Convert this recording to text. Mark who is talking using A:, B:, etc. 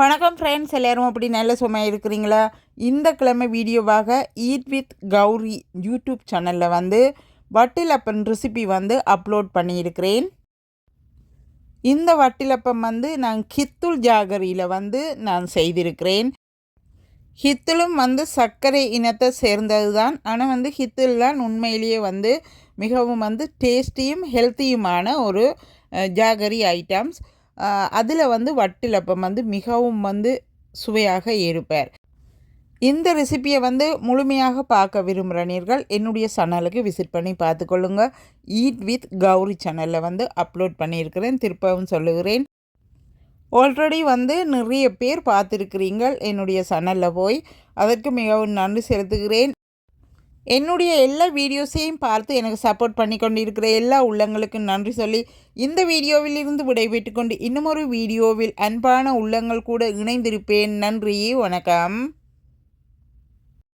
A: வணக்கம் ஃப்ரெண்ட்ஸ், எல்லோரும் அப்படி நல்ல சுமையாக இருக்கிறீங்களா? இந்த கிழமை வீடியோவாக ஈட் வித் கௌரி யூடியூப் சேனலில் வந்து வட்டிலப்பன் ரெசிபி வந்து அப்லோட் பண்ணியிருக்கிறேன். இந்த வட்டிலப்பம் வந்து நான் ஹித்துல் ஜாகரியில் வந்து நான் செய்திருக்கிறேன். ஹித்துலும் வந்து சர்க்கரை இனத்தை சேர்ந்தது தான். ஆனால் வந்து ஹித்துல் தான் உண்மையிலேயே வந்து மிகவும் வந்து டேஸ்டியும் ஹெல்த்தியுமான ஒரு ஜாகரி ஐட்டம்ஸ். அதில் வந்து வட்டிலப்பம் வந்து மிகவும் வந்து சுவையாக இருப்பார். இந்த ரெசிப்பியை வந்து முழுமையாக பார்க்க விரும்புகிறீர்கள் என்னுடைய சேனலுக்கு விசிட் பண்ணி பார்த்துக்கொள்ளுங்க. ஈட் வித் கௌரி சேனலில் வந்து அப்லோட் பண்ணியிருக்கிறேன். திருப்பவும் சொல்லுகிறேன், ஆல்ரெடி வந்து நிறைய பேர் பார்த்துருக்கிறீங்கள் என்னுடைய சேனலில் போய். அதற்கு மிகவும் நன்றி செலுத்துகிறேன். என்னுடைய எல்லா வீடியோஸையும் பார்த்து எனக்கு சப்போர்ட் பண்ணி கொண்டு இருக்கிற எல்லா உள்ளங்களுக்கும் நன்றி சொல்லி இந்த வீடியோவில் இருந்து விடைபெற்று கொண்டு இன்னும் ஒரு வீடியோவில் அன்பான உள்ளங்கள் கூட இணைந்திருப்பேன். நன்றி, வணக்கம்.